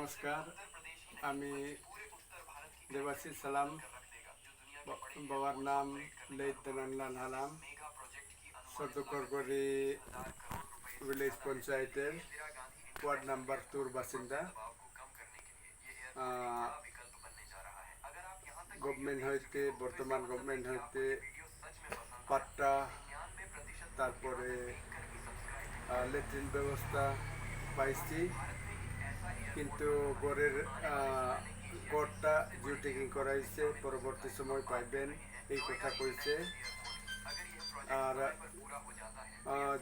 নমস্কার, আমি দেবাশিস সালাম। বাবার নাম লইত দেনানলাল হালাম, সদকরগড়ি ভিলেজ পঞ্চায়েতের ওয়ার্ড নাম্বার 2 বাসিন্দা। গভর্নমেন্ট হইতে বর্তমান গভর্নমেন্ট হইতে পাট্টা, তারপরে ল্যাট্রিন ব্যবস্থা পাইছি, কিন্তু গড়টা জিও টেকিং করাইছে, পরবর্তী সময় পাইবেন এই কথা কইছে। আর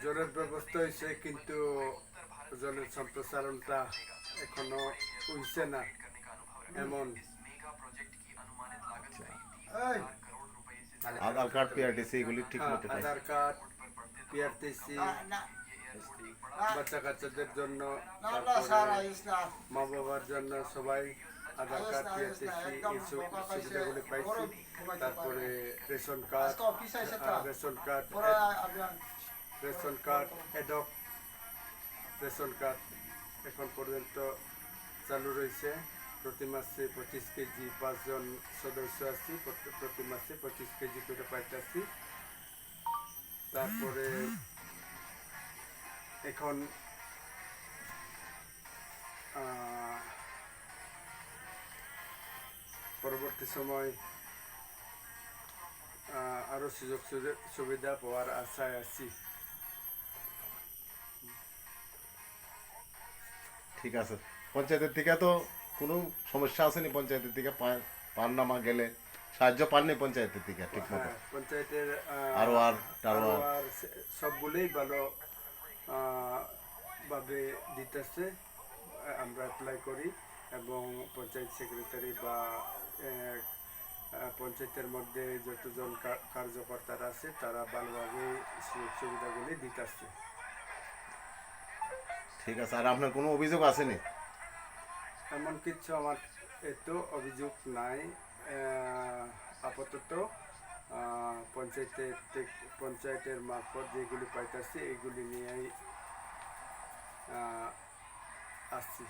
জলের ব্যবস্থা হয়েছে, কিন্তু জলের সম্প্রসারণটা এখনো হইছে না। এমন আধার কার্ড পিআরটিসি এগুলি ঠিক মতো পাই। আধার কার্ড, পিআরটিসি, বাচ্চা কাচ্চাদের জন্য, মা বাবার জন্য সবাই আধার কার্ড, পিআরটিসি এই সুবিধাগুলি পাইছি। তারপরে রেশন কার্ড, এডক রেশন কার্ড এখন পর্যন্ত চালু রয়েছে। প্রতি মাসে 25 কেজি, 5 জন সদস্য আছি, প্রতি মাসে 25 কেজি করে পাইতেছি। তারপরে এখন পরবর্তী সময় আরো সুযোগ সুবিধা পাওয়ার আশায় আছি। ঠিক আছে, পঞ্চায়েতের থেকে তো কোনো সমস্যা আসেনি? পঞ্চায়েতের থেকে পান না গেলে সাহায্য পাননি পঞ্চায়েতের থেকে ঠিক মতো? পঞ্চায়েতের আরো আর সবগুলোই ভালো ভাবে দিতেছে। আমরা অ্যাপ্লাই করি এবং পঞ্চায়েত সেক্রেটারি বা পঞ্চায়েতের মধ্যে যতজন কার্যকর্তারা আছে তারা ভালোভাবে সুযোগ সুবিধাগুলি দিতেছে। ঠিক আছে, আর আপনার কোনো অভিযোগ আসেনি? এমন কিছু আমার এত অভিযোগ নাই আপাতত। পঞ্চায়েতের মারফত যেগুলি পাইতেছি এইগুলি নিয়েই আসছি।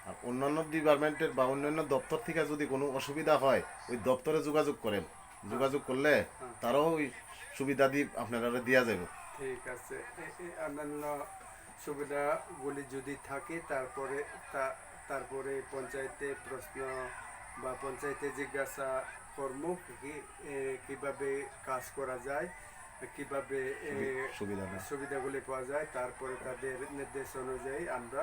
আর অন্যান্য ডিপার্টমেন্টের বা অন্যান্য দপ্তর থেকে যদি কোনো অসুবিধা হয় ওই দপ্তরে যোগাযোগ করেন, যোগাযোগ করলে তারাও ওই সুবিধা দিয়ে আপনারা দেওয়া যাবে। ঠিক আছে, অন্যান্য সুবিধাগুলি যদি থাকে তারপরে পঞ্চায়েতে প্রশ্ন বা পঞ্চায়েতে জিজ্ঞাসা কর্ম কিভাবে কাজ করা যায়, কিভাবে সুবিধাগুলি পাওয়া যায়, তারপরে তাদের নির্দেশ অনুযায়ী আমরা